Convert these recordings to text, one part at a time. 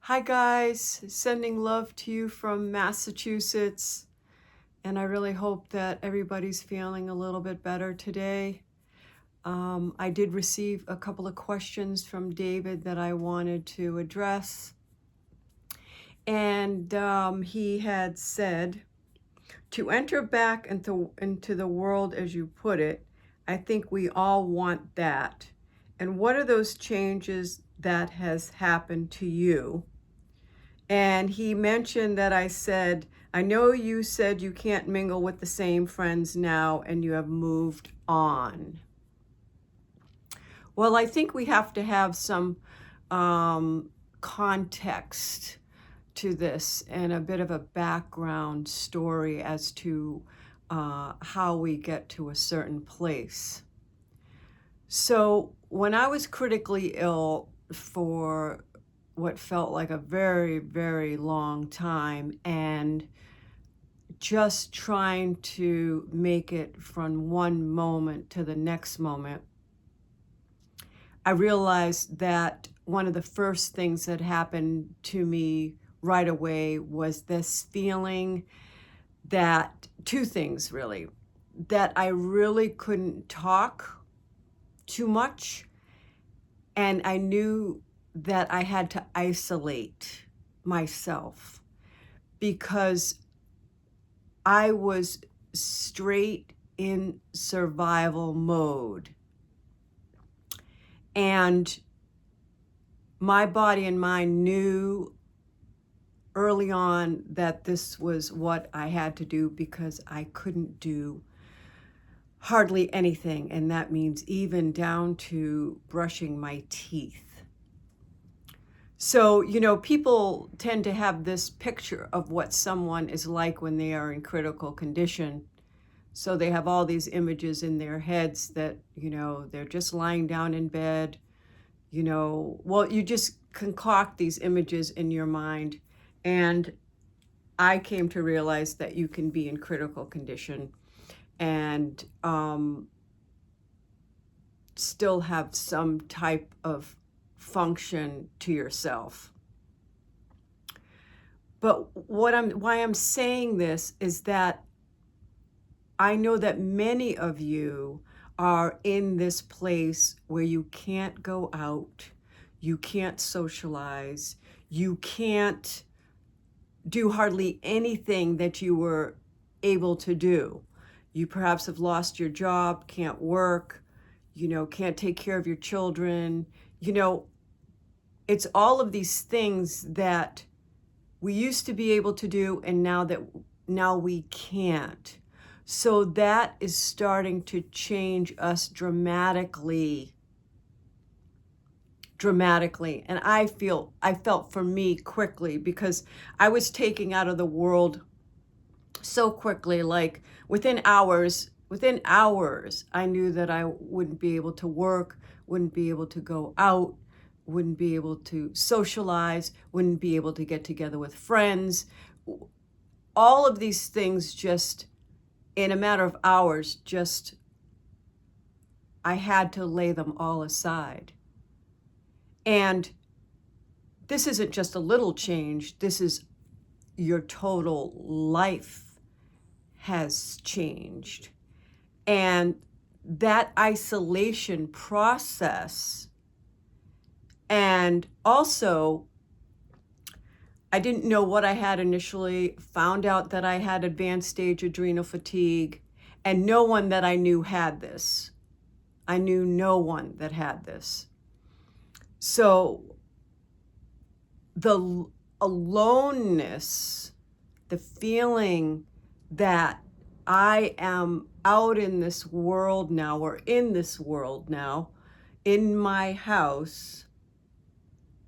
Hi guys, sending love to you from Massachusetts, and I really hope that everybody's feeling a little bit better today. I did receive a couple of questions from David that I wanted to address, and he had said, to enter back into the world as you put it, I think we all want that. And what are those changes that has happened to you? And he mentioned that I said, I know you said you can't mingle with the same friends now and you have moved on. Well, I think we have to have some context to this and a bit of a background story as to how we get to a certain place. So, when I was critically ill for what felt like a very, very long time and just trying to make it from one moment to the next moment, I realized that one of the first things that happened to me right away was this feeling that two things really, that I really couldn't talk too much, and I knew that I had to isolate myself because I was straight in survival mode. And my body and mind knew early on that this was what I had to do because I couldn't do hardly anything. And that means even down to brushing my teeth. So, people tend to have this picture of what someone is like when they are in critical condition. So they have all these images in their heads that, they're just lying down in bed, well, you just concoct these images in your mind. And I came to realize that you can be in critical condition and still have some type of function to yourself. But why I'm saying this is that I know that many of you are in this place where you can't go out, you can't socialize, you can't do hardly anything that you were able to do. You perhaps have lost your job, can't work, can't take care of your children. It's all of these things that we used to be able to do, and now we can't. So that is starting to change us dramatically. And I felt for me quickly because I was taken out of the world so quickly, like within hours, I knew that I wouldn't be able to work, wouldn't be able to go out, wouldn't be able to socialize, wouldn't be able to get together with friends. All of these things just in a matter of hours, I had to lay them all aside. And this isn't just a little change, this is your total life has changed. And that isolation process, and also, I didn't know what I had initially, found out that I had advanced stage adrenal fatigue, and no one that I knew had this. I knew no one that had this. So the aloneness, the feeling that I am out in this world now, or in this world now, in my house,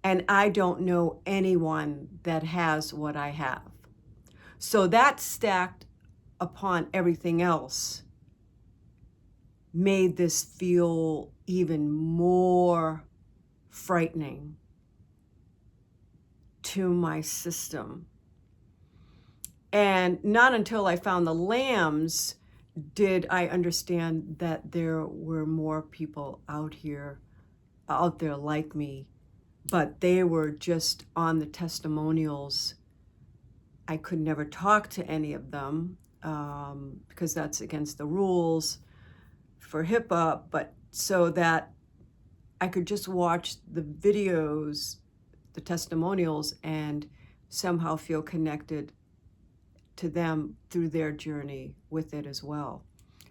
and I don't know anyone that has what I have. So that stacked upon everything else made this feel even more frightening to my system. And not until I found the lambs did I understand that there were more people out there like me but they were just on the testimonials. I could never talk to any of them because that's against the rules for HIPAA, but so that I could just watch the videos, the testimonials, and somehow feel connected to them through their journey with it as well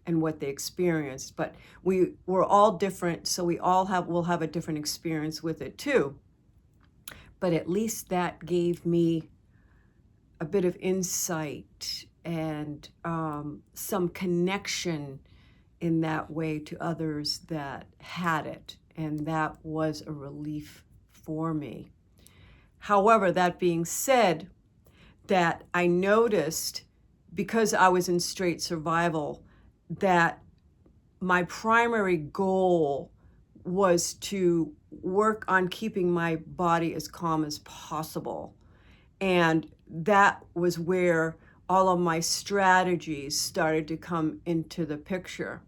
and what they experienced. But we're all different, so will have a different experience with it too. But at least that gave me a bit of insight and some connection in that way to others that had it. And that was a relief for me. However, that being said, that I noticed, because I was in straight survival, that my primary goal was to work on keeping my body as calm as possible. And that was where all of my strategies started to come into the picture.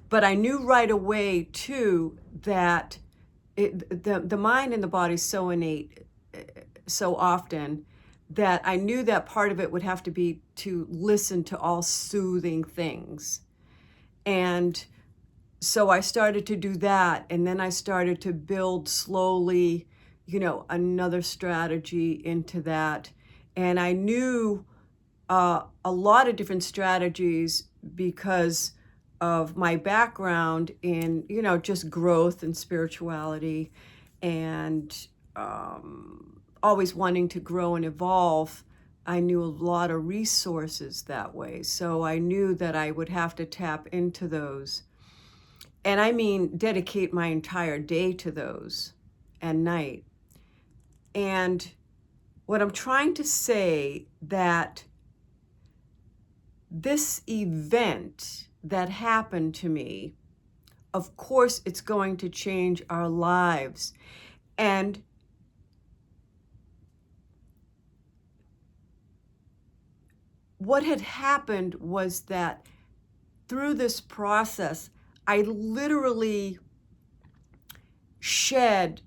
But I knew right away, too, that the mind and the body is so innate so often that I knew that part of it would have to be to listen to all soothing things. And so I started to do that. And then I started to build slowly, another strategy into that. And I knew a lot of different strategies because of my background in, just growth and spirituality and always wanting to grow and evolve. I knew a lot of resources that way. So I knew that I would have to tap into those. And I mean, dedicate my entire day to those and night. And what I'm trying to say, that this event that happened to me, of course, it's going to change our lives. And what had happened was that through this process, I literally shed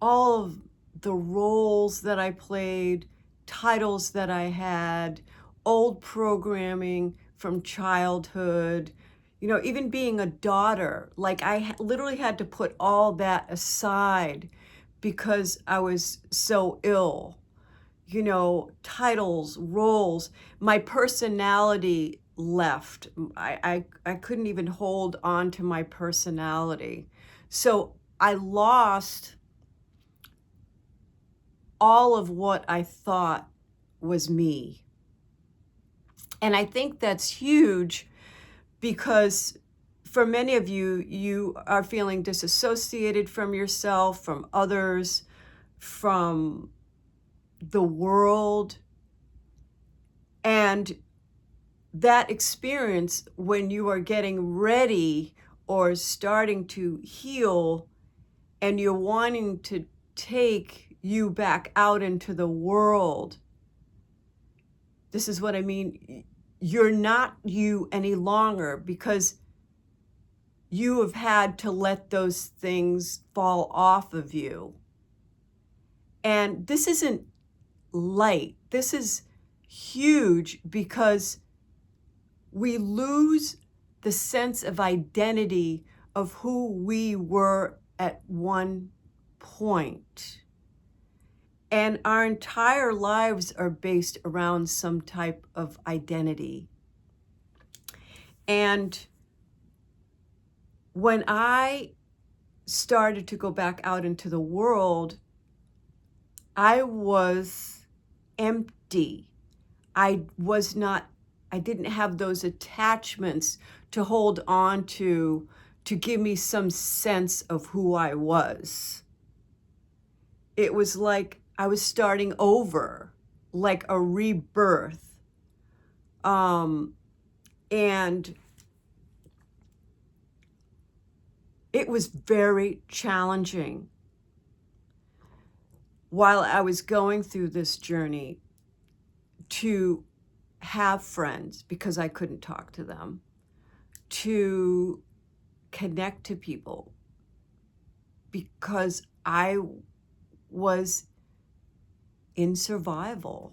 all of the roles that I played, titles that I had, old programming from childhood, even being a daughter. Like I literally had to put all that aside because I was so ill. Titles, roles, my personality left. I couldn't even hold on to my personality. So I lost all of what I thought was me. And I think that's huge because for many of you, you are feeling disassociated from yourself, from others, from the world. And that experience, when you are getting ready or starting to heal and you're wanting to take you back out into the world, this is what I mean. You're not you any longer because you have had to let those things fall off of you. And this isn't light. This is huge because we lose the sense of identity of who we were at one point. And our entire lives are based around some type of identity. And when I started to go back out into the world, I was empty. I didn't have those attachments to hold on to give me some sense of who I was. It was like I was starting over, like a rebirth. And it was very challenging while I was going through this journey to have friends because I couldn't talk to them, to connect to people because I was in survival.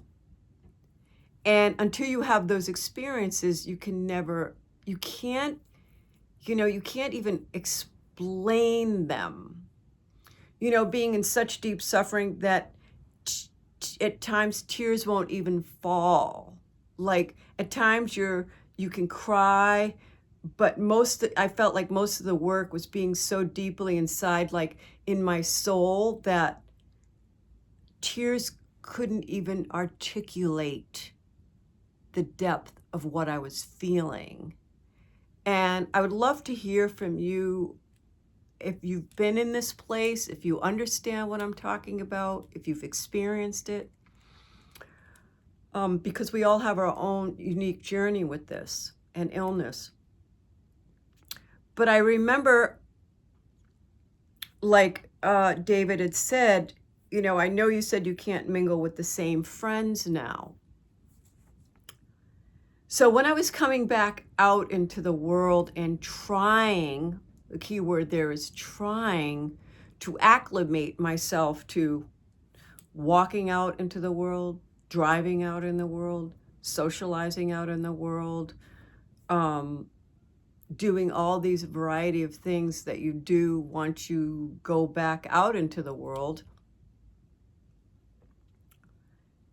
And until you have those experiences, you can never, you can't, you can't even explain them. Being in such deep suffering that at times tears won't even fall. Like at times you can cry, but I felt like most of the work was being so deeply inside, like in my soul, that tears couldn't even articulate the depth of what I was feeling. And I would love to hear from you if you've been in this place, if you understand what I'm talking about, if you've experienced it, because we all have our own unique journey with this and illness. But I remember, like David had said, I know you said you can't mingle with the same friends now. So when I was coming back out into the world and trying, the key word there is trying to acclimate myself to walking out into the world, driving out in the world, socializing out in the world, doing all these variety of things that you do once you go back out into the world,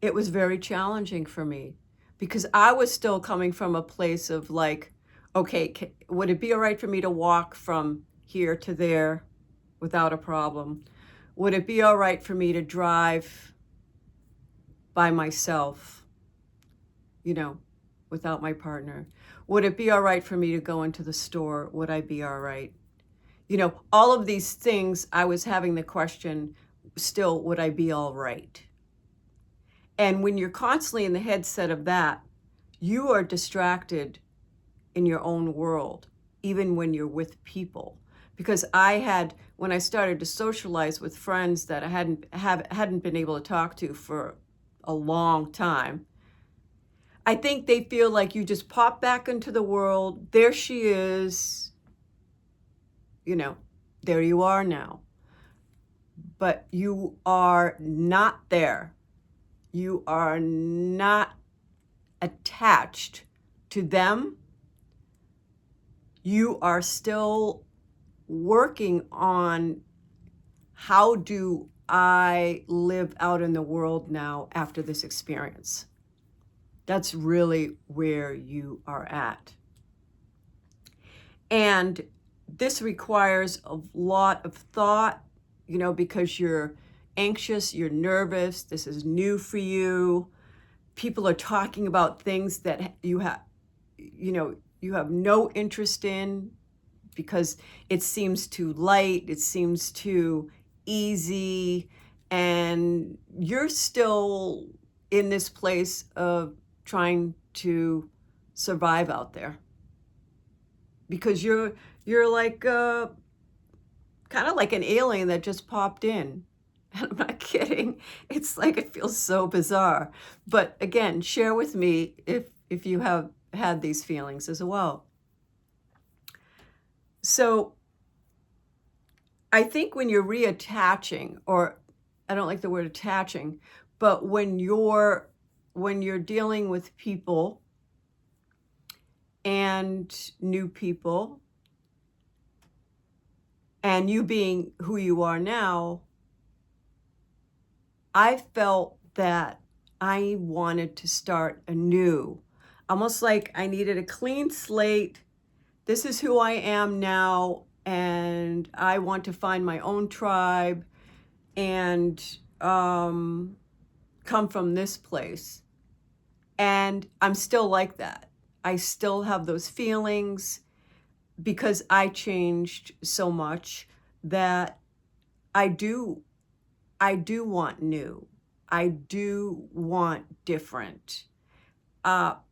it was very challenging for me because I was still coming from a place of like, okay, would it be all right for me to walk from here to there without a problem? Would it be all right for me to drive by myself, without my partner? Would it be all right for me to go into the store? Would I be all right? All of these things, I was having the question still, would I be all right? And when you're constantly in the headset of that, you are distracted in your own world, even when you're with people. Because when I started to socialize with friends that I hadn't been able to talk to for a long time, I think they feel like you just pop back into the world. There she is, there you are now. But you are not there. You are not attached to them. You are still working on how do I live out in the world now after this experience. That's really where you are at. And this requires a lot of thought, because you're anxious, you're nervous, this is new for you. People are talking about things that you have no interest in because it seems too light, it seems too easy, and you're still in this place of trying to survive out there because you're like kind of like an alien that just popped in. And I'm not kidding. It's like it feels so bizarre. But again, share with me if you have had these feelings as well. So I think when you're reattaching, or I don't like the word attaching, but when you're dealing with people and new people and you being who you are now, I felt that I wanted to start anew, almost like I needed a clean slate. This is who I am now, and I want to find my own tribe and come from this place. And I'm still like that. I still have those feelings because I changed so much that I do want new. I do want different. But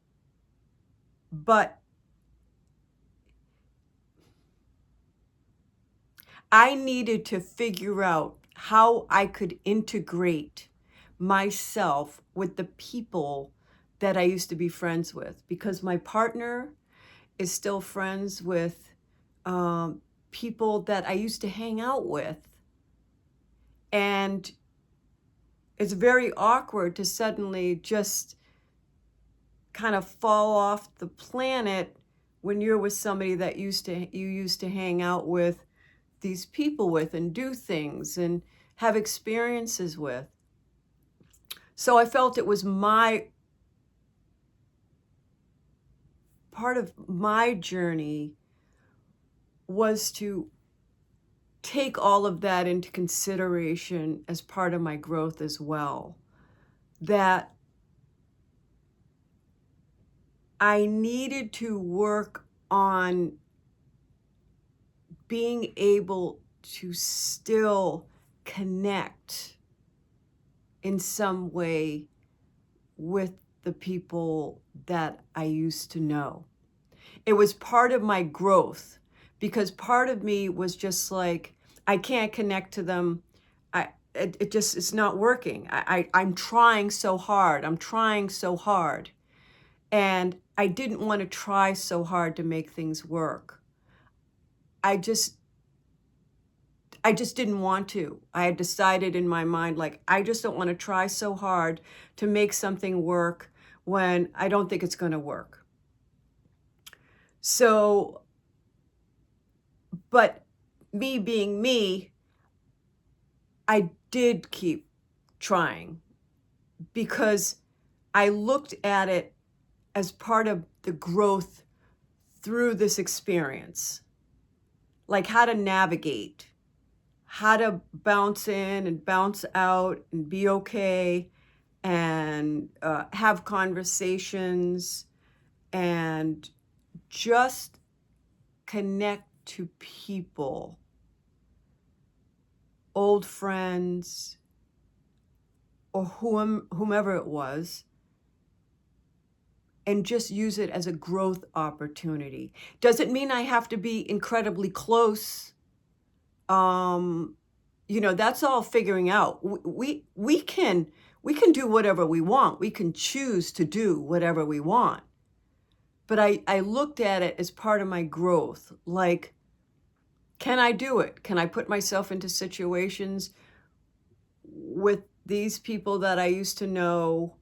I needed to figure out how I could integrate myself with the people that I used to be friends with, because my partner is still friends with people that I used to hang out with. And it's very awkward to suddenly just kind of fall off the planet when you're with somebody that you used to hang out with these people with and do things and have experiences with. So I felt it was my part of my journey was to take all of that into consideration as part of my growth as well. That I needed to work on being able to still connect in some way with the people that I used to know. It was part of my growth because part of me was just like, I can't connect to them. It just, it's not working. I'm trying so hard. I'm trying so hard. And I didn't want to try so hard to make things work. I just didn't want to. I had decided in my mind, like, I just don't want to try so hard to make something work when I don't think it's going to work. So, but me being me, I did keep trying because I looked at it as part of the growth through this experience, like how to navigate, how to bounce in and bounce out and be okay and have conversations and just connect to people, old friends, or whomever it was, and just use it as a growth opportunity. Doesn't mean I have to be incredibly close. That's all figuring out. We can do whatever we want. We can choose to do whatever we want. But I looked at it as part of my growth. Like, can I do it? Can I put myself into situations with these people that I used to know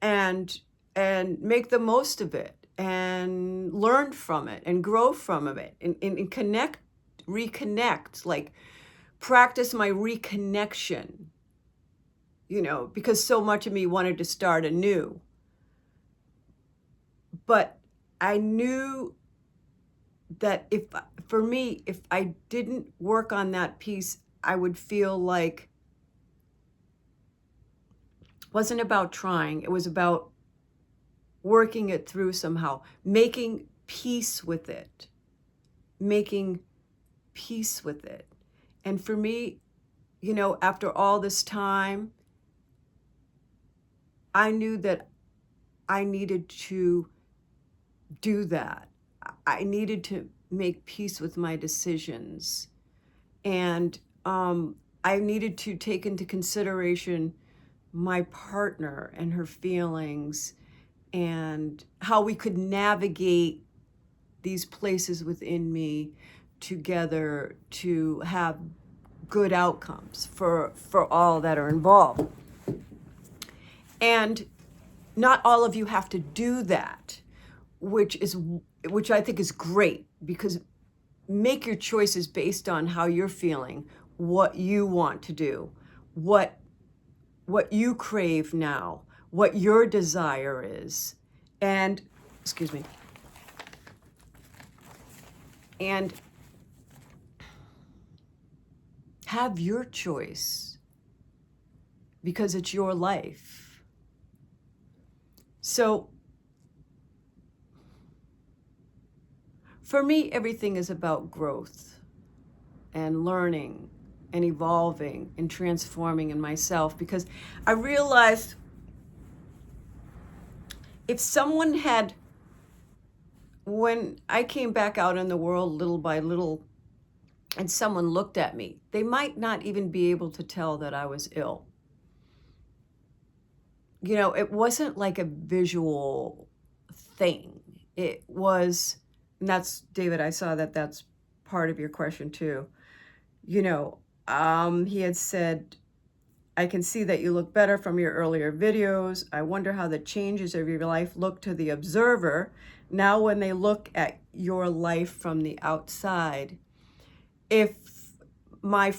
and make the most of it and learn from it and grow from it and reconnect, like practice my reconnection, because so much of me wanted to start anew. But I knew that if I didn't work on that piece, I would feel like it wasn't about trying. It was about working it through somehow, making peace with it. And for me, after all this time, I knew that I needed to do that. I needed to make peace with my decisions. And I needed to take into consideration my partner and her feelings and how we could navigate these places within me together to have good outcomes for all that are involved. And not all of you have to do that, which I think is great, because make your choices based on how you're feeling, what you want to do, what you crave now, what your desire is. And and have your choice, because it's your life. So for me, everything is about growth and learning and evolving and transforming in myself, because I realized if someone had, when I came back out in the world little by little and someone looked at me, they might not even be able to tell that I was ill. It wasn't like a visual thing. It was, and that's, David, I saw that that's part of your question too. he had said, I can see that you look better from your earlier videos. I wonder how the changes of your life look to the observer now when they look at your life from the outside. If my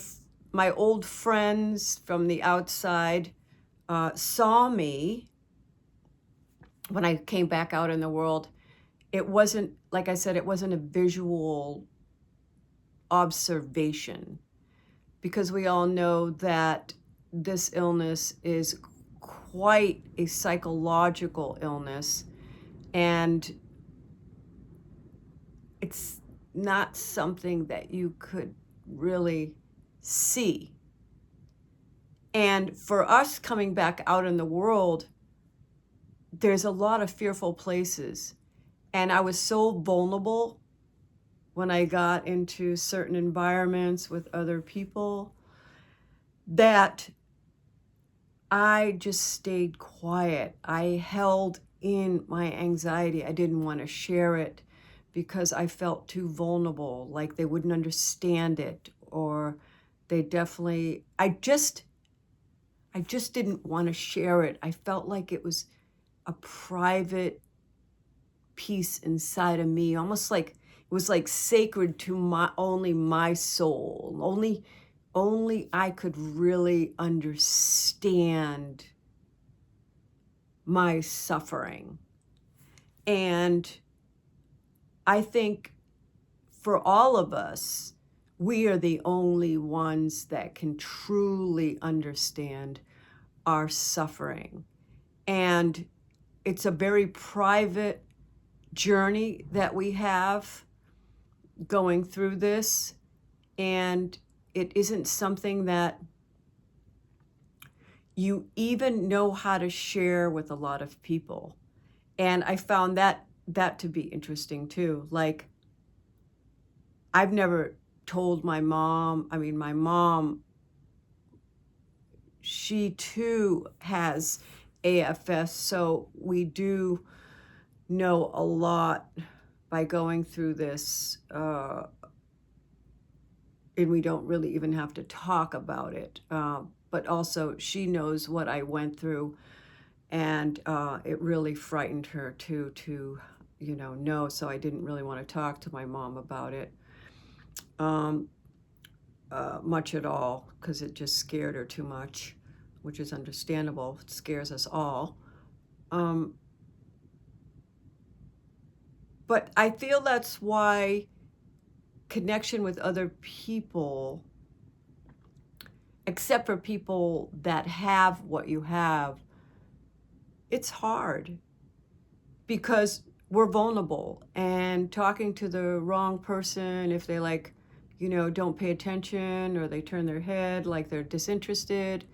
my old friends from the outside saw me when I came back out in the world, it wasn't, like I said, it wasn't a visual observation, because we all know that this illness is quite a psychological illness, and it's not something that you could really see. And for us coming back out in the world, there's a lot of fearful places. And I was so vulnerable when I got into certain environments with other people that I just stayed quiet. I held in my anxiety. I didn't want to share it because I felt too vulnerable, like they wouldn't understand it, or they definitely, I just didn't want to share it. I felt like it was a private piece inside of me, almost like it was like sacred to my soul. Only I could really understand my suffering. And I think for all of us, we are the only ones that can truly understand our suffering. And it's a very private journey that we have going through this. And it isn't something that you even know how to share with a lot of people. And I found that to be interesting too. Like, I've never told my mom. I mean, my mom, she too has AFS, so we do know a lot by going through this, and we don't really even have to talk about it. But also, she knows what I went through, and it really frightened her too, to know. So I didn't really want to talk to my mom about it much at all, because it just scared her too much, which is understandable. It scares us all. But I feel that's why connection with other people, except for people that have what you have, it's hard because we're vulnerable, and talking to the wrong person, if they don't pay attention, or they turn their head like they're disinterested,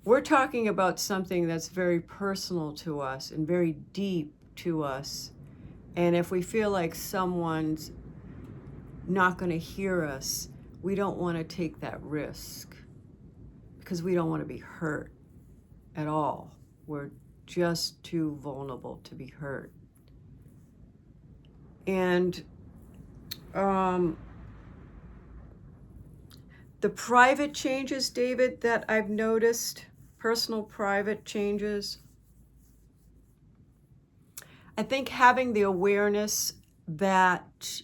we're talking about something that's very personal to us and very deep to us. And if we feel like someone's not going to hear us, we don't want to take that risk because we don't want to be hurt at all. We're just too vulnerable to be hurt. And the private changes, David, that I've noticed, personal private changes, I think having the awareness that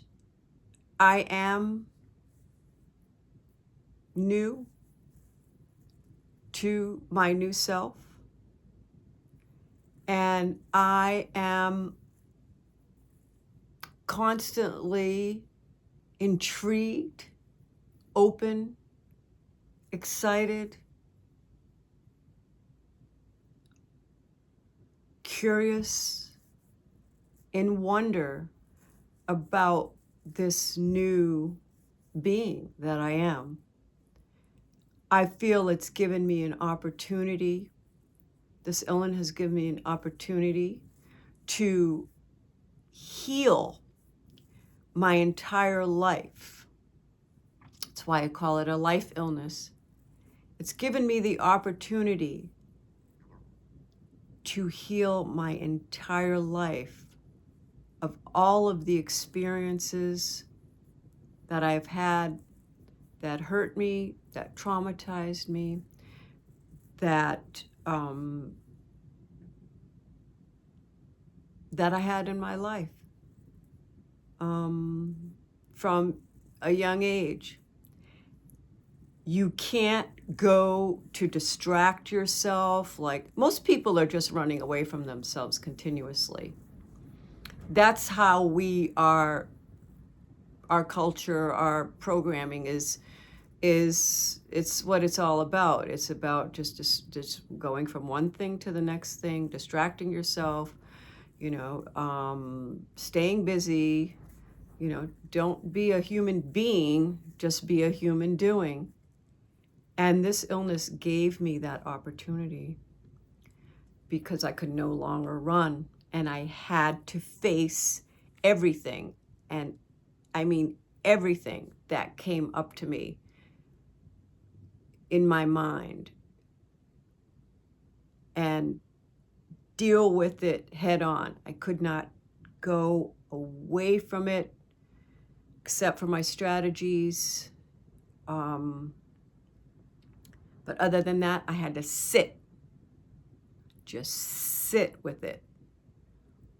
I am new to my new self, and I am constantly intrigued, open, excited, curious, in wonder about this new being that I am. I feel it's given me an opportunity. This illness has given me an opportunity to heal my entire life. That's why I call it a life illness. It's given me the opportunity to heal my entire life of all of the experiences that I've had that hurt me, that traumatized me, that that I had in my life from a young age. You can't go to distract yourself. Like, most people are just running away from themselves continuously. That's how we are. Our culture, our programming is it's what it's all about. It's about just going from one thing to the next thing, distracting yourself, staying busy. Don't be a human being, just be a human doing. And this illness gave me that opportunity because I could no longer run, and I had to face everything. And I mean, everything that came up to me in my mind and deal with it head on. I could not go away from it except for my strategies. But other than that, I had to just sit with it,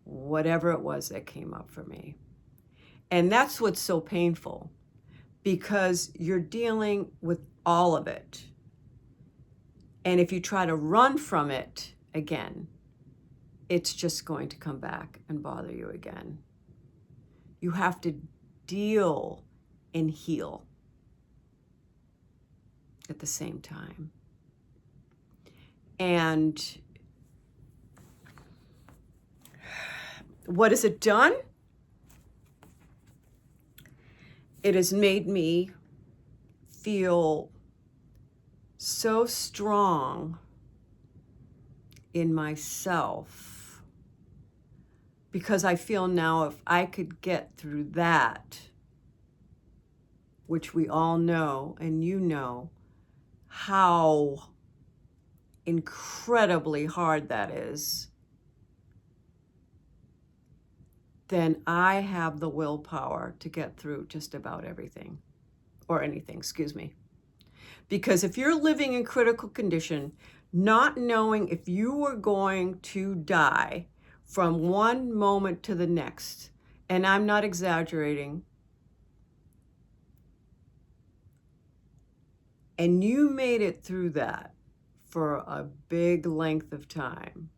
whatever it was that came up for me. And that's what's so painful, because you're dealing with all of it. And if you try to run from it again, it's just going to come back and bother you again. You have to deal and heal at the same time. And what has it done? It has made me feel so strong in myself, because I feel now if I could get through that, which we all know, and you know how incredibly hard that is, then I have the willpower to get through just about everything, or anything, excuse me. Because if you're living in critical condition, not knowing if you were going to die from one moment to the next, and I'm not exaggerating, and you made it through that for a big length of time,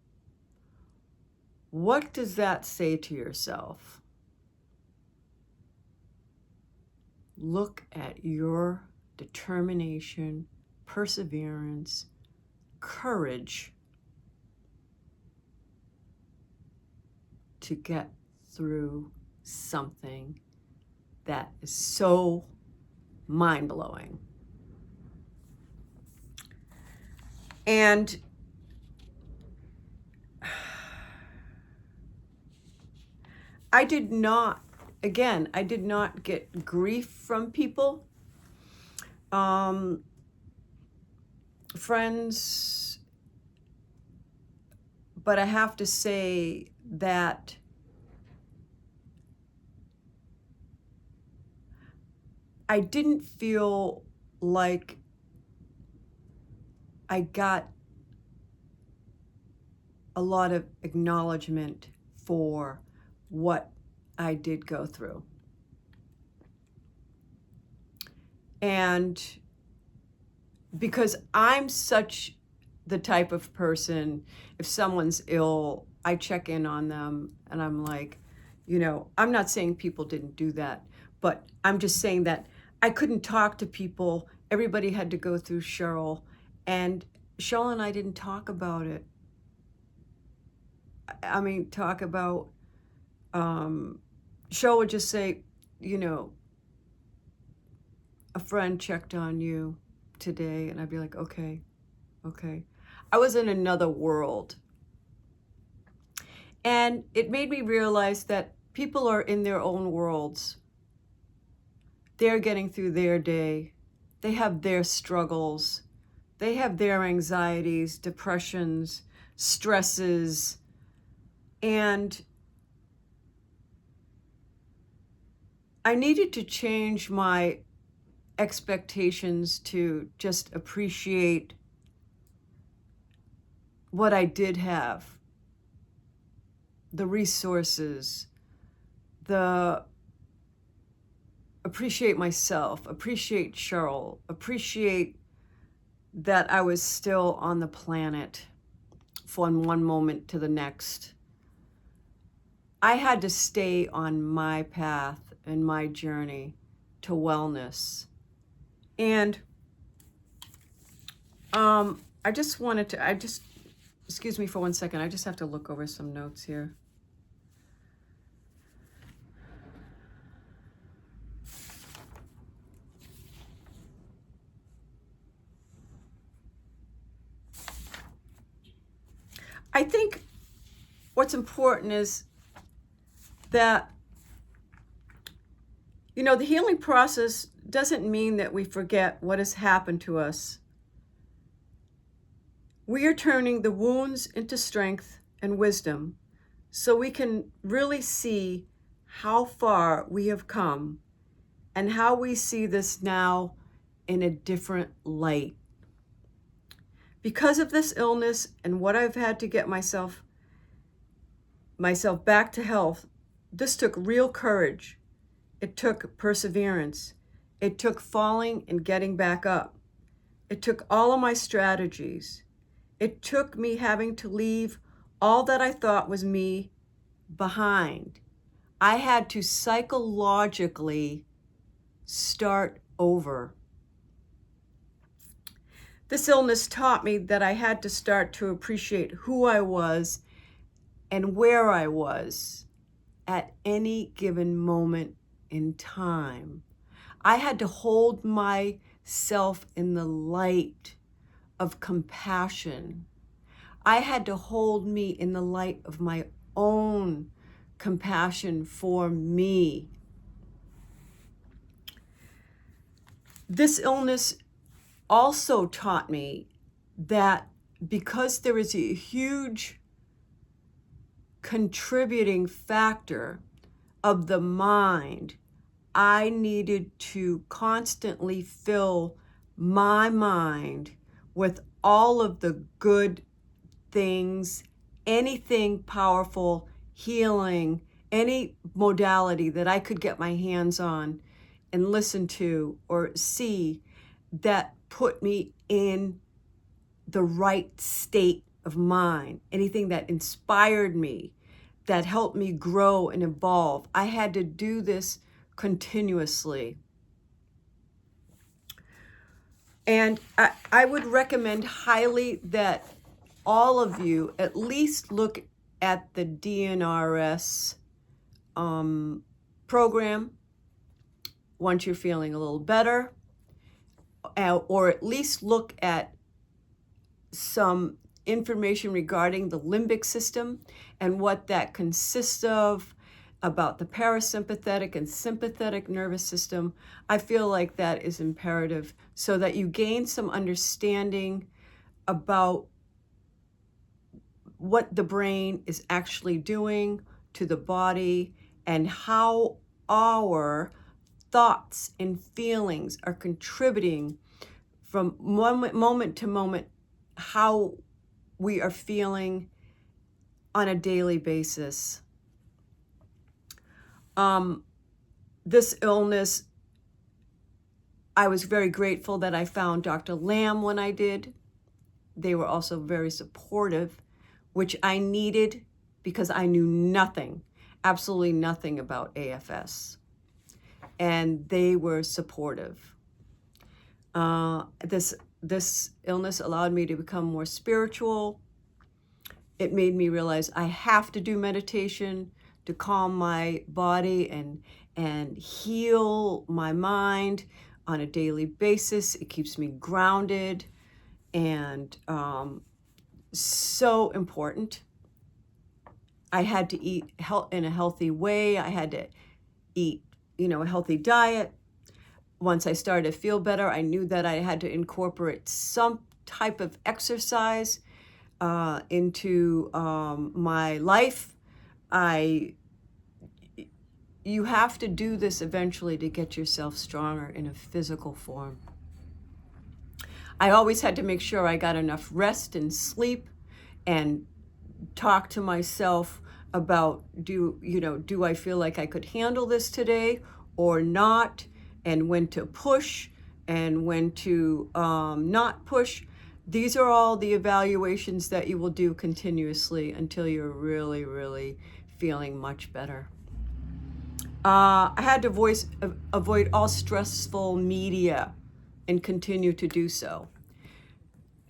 what does that say to yourself? Look at your determination, perseverance, courage to get through something that is so mind-blowing. And I did not get grief from people, friends, but I have to say that I didn't feel like I got a lot of acknowledgement for what I did go through. And because I'm such the type of person, if someone's ill, I check in on them and I'm like, I'm not saying people didn't do that, but I'm just saying that I couldn't talk to people. Everybody had to go through Cheryl, and Cheryl and I didn't talk about it. I mean, talk about, Cheryl would just say, a friend checked on you today, and I'd be like, okay. I was in another world. And it made me realize that people are in their own worlds. They're getting through their day. They have their struggles. They have their anxieties, depressions, stresses. And I needed to change my expectations to just appreciate what I did have, the resources, appreciate myself, appreciate Cheryl, appreciate that I was still on the planet from one moment to the next. I had to stay on my path and my journey to wellness. And excuse me for 1 second. I just have to look over some notes here. I think what's important is that, the healing process doesn't mean that we forget what has happened to us. We are turning the wounds into strength and wisdom so we can really see how far we have come and how we see this now in a different light. Because of this illness and what I've had to get myself back to health, this took real courage. It took perseverance. It took falling and getting back up. It took all of my strategies. It took me having to leave all that I thought was me behind. I had to psychologically start over. This illness taught me that I had to start to appreciate who I was and where I was at any given moment in time. I had to hold myself in the light of compassion. I had to hold me in the light of my own compassion for me. This illness also taught me that because there is a huge contributing factor of the mind, I needed to constantly fill my mind with all of the good things, anything powerful, healing, any modality that I could get my hands on and listen to or see that put me in the right state of mind, anything that inspired me, that helped me grow and evolve. I had to do this continuously. And I would recommend highly that all of you at least look at the DNRS program once you're feeling a little better, or at least look at some information regarding the limbic system and what that consists of, about the parasympathetic and sympathetic nervous system. I feel like that is imperative so that you gain some understanding about what the brain is actually doing to the body and how our thoughts and feelings are contributing from moment to moment, how we are feeling on a daily basis. This illness, I was very grateful that I found Dr. Lamb when I did. They were also very supportive, which I needed because I knew nothing, absolutely nothing about AFS. And they were supportive. This illness allowed me to become more spiritual. It made me realize I have to do meditation to calm my body and heal my mind on a daily basis. It keeps me grounded and so important. I had to eat in a healthy way. I had to eat, a healthy diet. Once I started to feel better, I knew that I had to incorporate some type of exercise into my life. I you have to do this eventually to get yourself stronger in a physical form. I always had to make sure I got enough rest and sleep and talk to myself about, do I feel like I could handle this today or not, and when to push and when to not push. These are all the evaluations that you will do continuously until you're really, really feeling much better. I had to avoid all stressful media and continue to do so.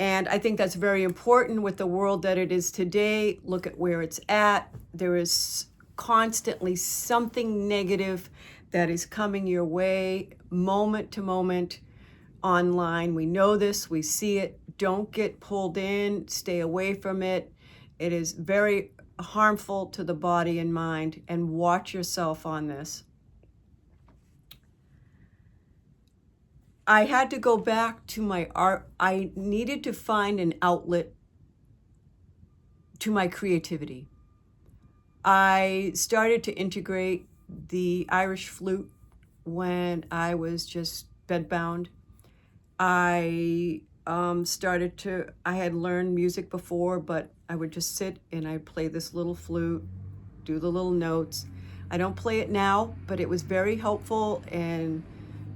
And I think that's very important with the world that it is today. Look at where it's at. There is constantly something negative that is coming your way moment to moment online. We know this, we see it. Don't get pulled in, stay away from it. It is very harmful to the body and mind, and watch yourself on this. I had to go back to my art. I needed to find an outlet to my creativity. I started to integrate the Irish flute when I was just bedbound. I had learned music before, but I would just sit and I'd play this little flute, do the little notes. I don't play it now, but it was very helpful in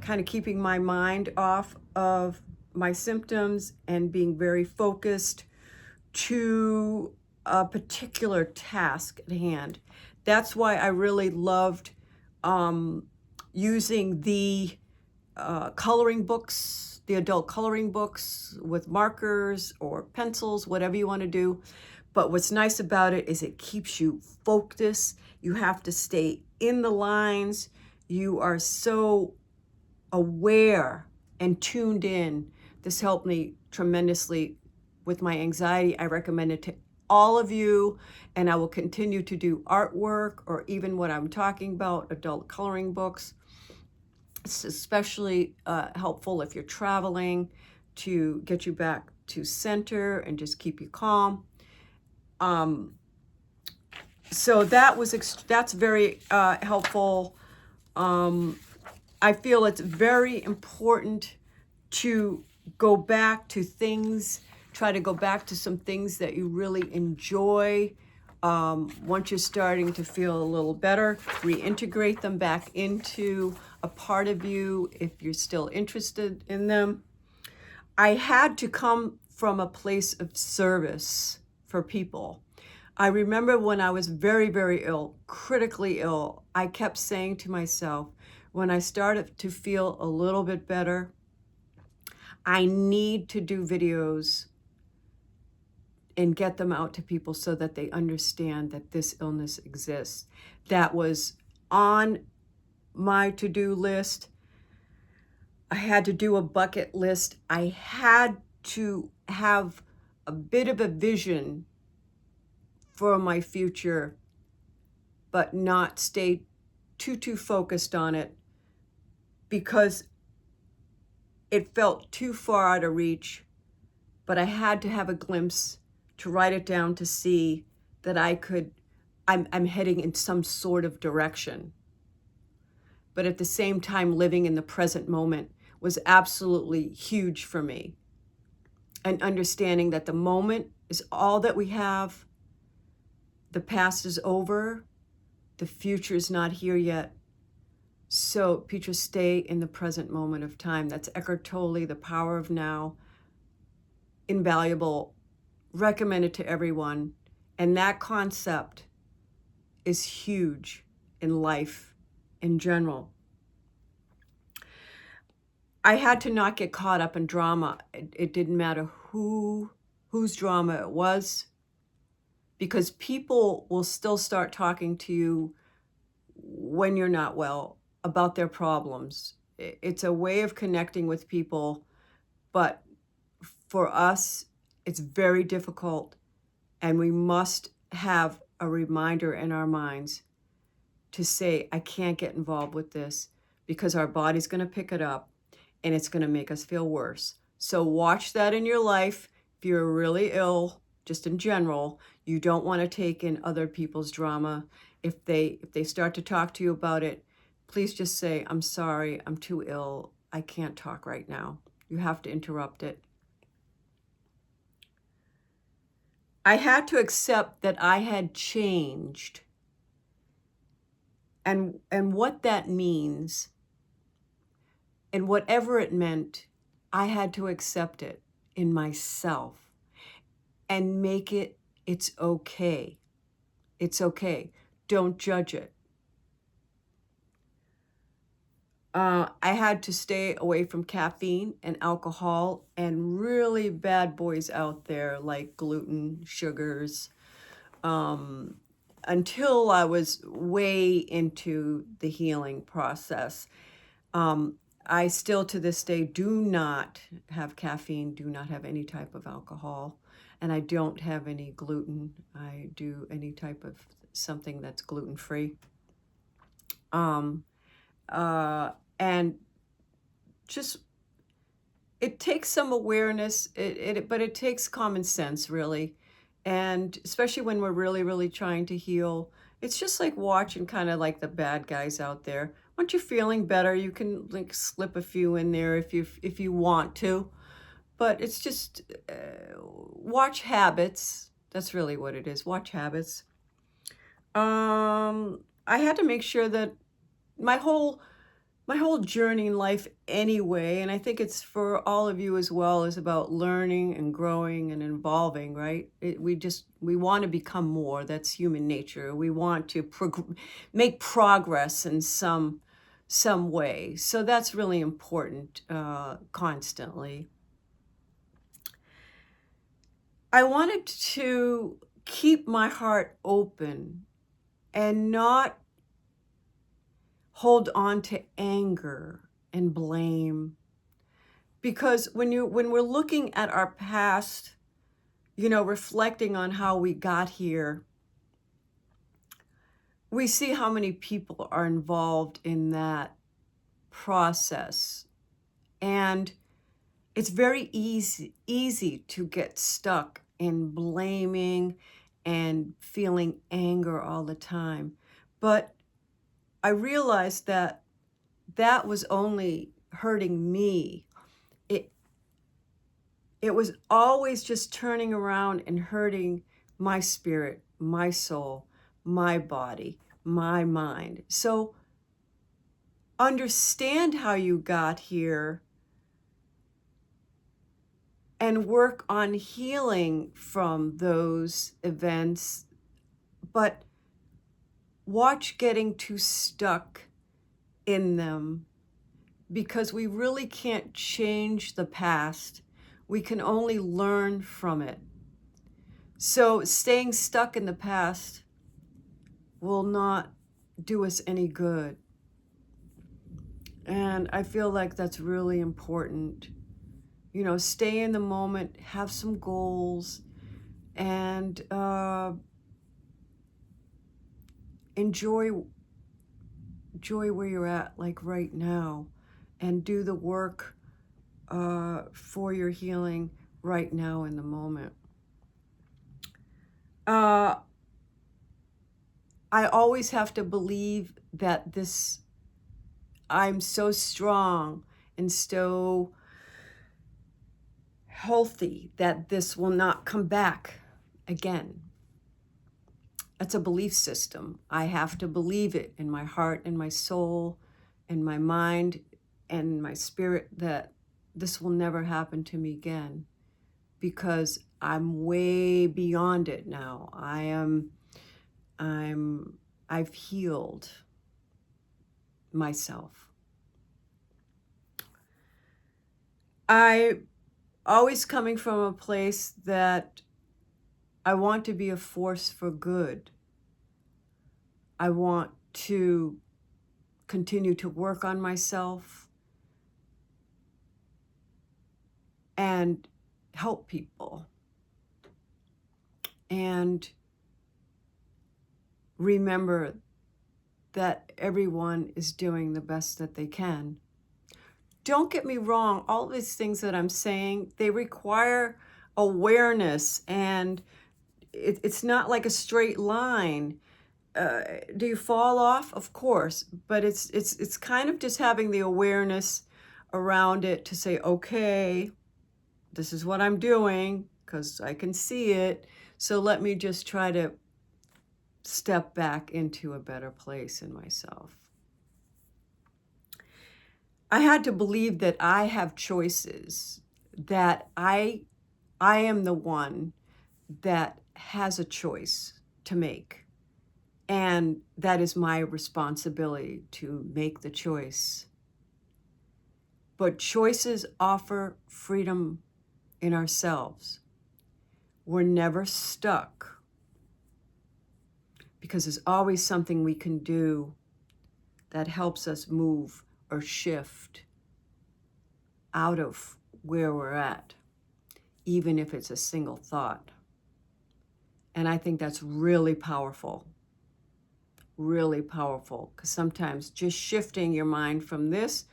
kind of keeping my mind off of my symptoms and being very focused to a particular task at hand. That's why I really loved using the coloring books, the adult coloring books with markers or pencils, whatever you want to do. But what's nice about it is it keeps you focused. You have to stay in the lines. You are so aware and tuned in. This helped me tremendously with my anxiety. I recommend it to all of you, and I will continue to do artwork or even what I'm talking about, adult coloring books. It's especially helpful if you're traveling, to get you back to center and just keep you calm. So that's very helpful. I feel it's very important to go back to things, try to go back to some things that you really enjoy. Once you're starting to feel a little better, reintegrate them back into a part of you if you're still interested in them. I had to come from a place of service for people. I remember when I was very, very ill, critically ill, I kept saying to myself, when I started to feel a little bit better, I need to do videos and get them out to people so that they understand that this illness exists. That was on my to-do list. I had to do a bucket list. I had to have a bit of a vision for my future, but not stay too focused on it, because it felt too far out of reach. But I had to have a glimpse to write it down to see that I'm heading in some sort of direction. But at the same time, living in the present moment was absolutely huge for me. And understanding that the moment is all that we have. The past is over. The future is not here yet. So, Petra, stay in the present moment of time. That's Eckhart Tolle, The Power of Now. Invaluable. Recommended to everyone. And that concept is huge in life in general. I had to not get caught up in drama. It didn't matter whose drama it was, because people will still start talking to you when you're not well about their problems. It's a way of connecting with people, but for us, it's very difficult, and we must have a reminder in our minds to say, I can't get involved with this, because our body's going to pick it up and it's going to make us feel worse. So watch that in your life. If you're really ill, just in general, you don't want to take in other people's drama. If they start to talk to you about it, please just say, "I'm sorry, I'm too ill. I can't talk right now." You have to interrupt it. I had to accept that I had changed, and what that means, and whatever it meant, I had to accept it in myself and make it it's okay. It's okay. Don't judge it. I had to stay away from caffeine and alcohol and really bad boys out there like gluten, sugars, um, until I was way into the healing process. Um, I still to this day do not have caffeine, do not have any type of alcohol, and I don't have any gluten. I do any type of something that's gluten free. Um, uh, and just it takes some awareness, but it takes common sense, really. And especially when we're really, really trying to heal, it's just like watching kind of like the bad guys out there. Once you're feeling better, you can like slip a few in there if you want to. But it's just watch habits. That's really what it is. Watch habits. I had to make sure that my whole my whole journey in life anyway, and I think it's for all of you as well, is about learning and growing and evolving, right? We want to become more. That's human nature. We want to make progress in some way. So that's really important, constantly. I wanted to keep my heart open and not hold on to anger and blame, because when we're looking at our past, reflecting on how we got here, we see how many people are involved in that process, and it's very easy to get stuck in blaming and feeling anger all the time. But I realized that that was only hurting me. It was always just turning around and hurting my spirit, my soul, my body, my mind. So understand how you got here and work on healing from those events, but watch getting too stuck in them, because we really can't change the past. We can only learn from it. So staying stuck in the past will not do us any good. And I feel like that's really important. Stay in the moment, have some goals, and enjoy where you're at, like right now, and do the work for your healing right now in the moment. Uh, I always have to believe that I'm so strong and so healthy that this will not come back again. That's a belief system. I have to believe it in my heart and my soul and my mind and my spirit that this will never happen to me again, because I'm way beyond it now. I've healed myself. I always coming from a place that I want to be a force for good. I want to continue to work on myself and help people. And remember that everyone is doing the best that they can. Don't get me wrong, all these things that I'm saying, they require awareness, and it's not like a straight line. Do you fall off? Of course, but it's kind of just having the awareness around it to say, okay, this is what I'm doing because I can see it. So let me just try to step back into a better place in myself. I had to believe that I have choices, that I am the one that has a choice to make. And that is my responsibility to make the choice. But choices offer freedom in ourselves. We're never stuck because there's always something we can do that helps us move or shift out of where we're at, even if it's a single thought. And I think that's really powerful, because sometimes just shifting your mind from this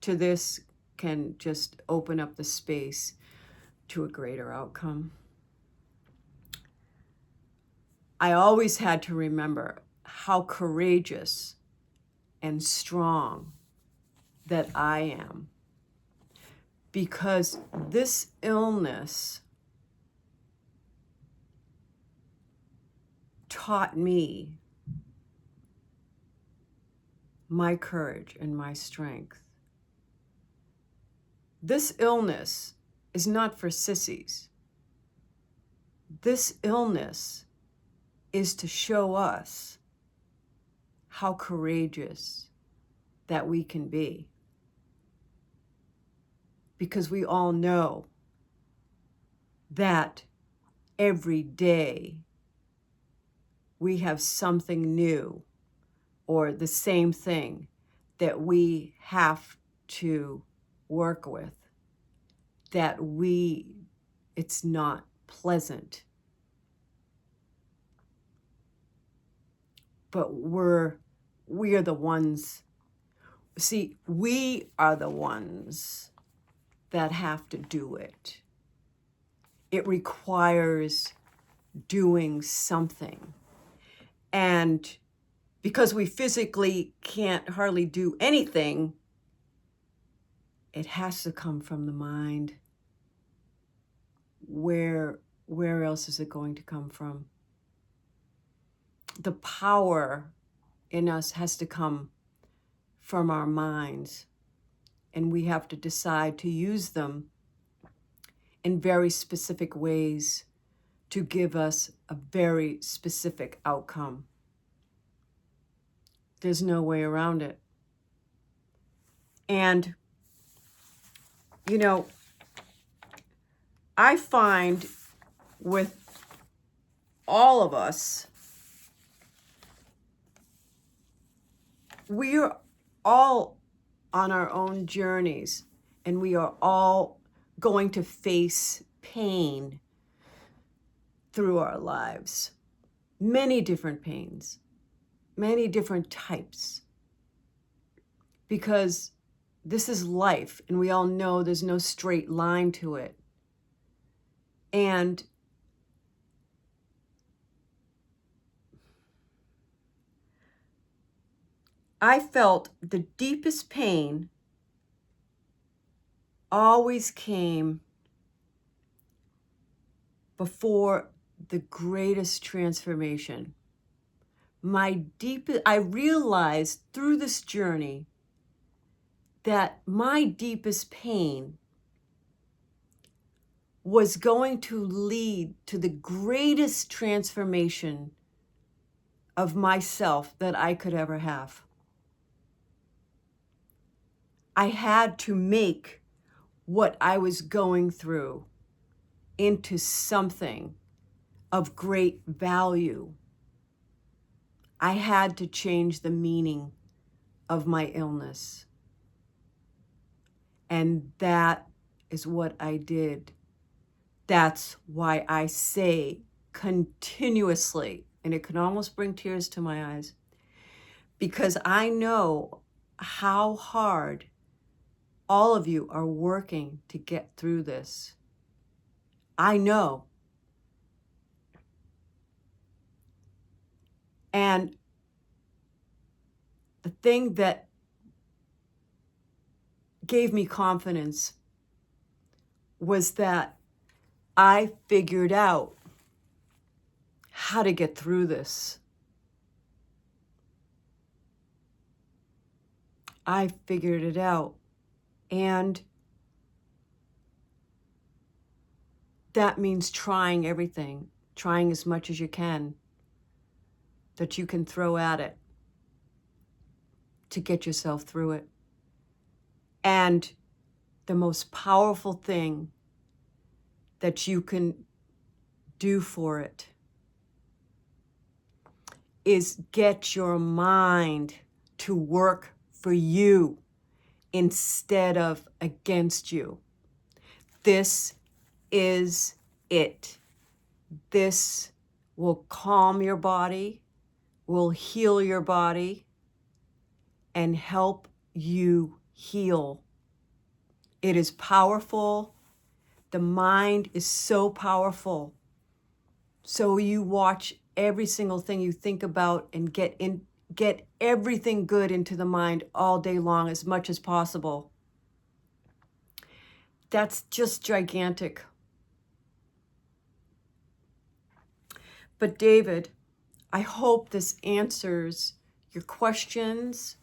to this can just open up the space to a greater outcome. I always had to remember how courageous and strong that I am, because this illness taught me my courage and my strength. This illness is not for sissies. This illness is to show us how courageous that we can be. Because we all know that every day we have something new or the same thing that we have to work with, that it's not pleasant. But we are the ones, see, we are the ones that have to do it. It requires doing something. And because we physically can't hardly do anything, it has to come from the mind. Where else is it going to come from? The power in us has to come from our minds, and we have to decide to use them in very specific ways to give us a very specific outcome. There's no way around it. And, I find with all of us, we are all on our own journeys, and we are all going to face pain through our lives. Many different pains, many different types. Because this is life, and we all know there's no straight line to it. And I felt the deepest pain always came before the greatest transformation. I realized through this journey that my deepest pain was going to lead to the greatest transformation of myself that I could ever have. I had to make what I was going through into something of great value. I had to change the meaning of my illness. And that is what I did. That's why I say continuously, and it can almost bring tears to my eyes, because I know how hard all of you are working to get through this. I know. And the thing that gave me confidence was that I figured out how to get through this. I figured it out. And that means trying everything, trying as much as you can that you can throw at it to get yourself through it. And the most powerful thing that you can do for it is get your mind to work for you instead of against you. This is it. This will calm your body, will heal your body, and help you heal. It is powerful. The mind is so powerful. So you watch every single thing you think about and get everything good into the mind all day long as much as possible. That's just gigantic. But David, I hope this answers your questions.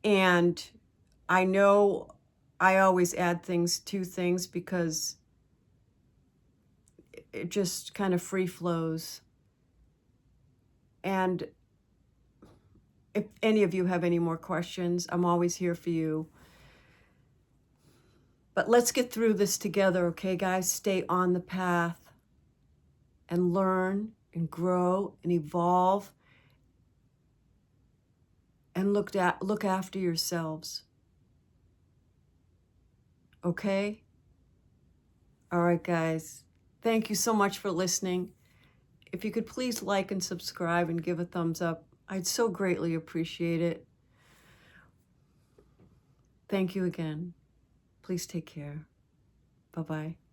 And I know I always add things to things because it just kind of free flows. And if any of you have any more questions, I'm always here for you. But let's get through this together, okay, guys? Stay on the path and learn and grow and evolve and look after yourselves. Okay? All right, guys. Thank you so much for listening. If you could please like and subscribe and give a thumbs up, I'd so greatly appreciate it. Thank you again. Please take care. Bye-bye.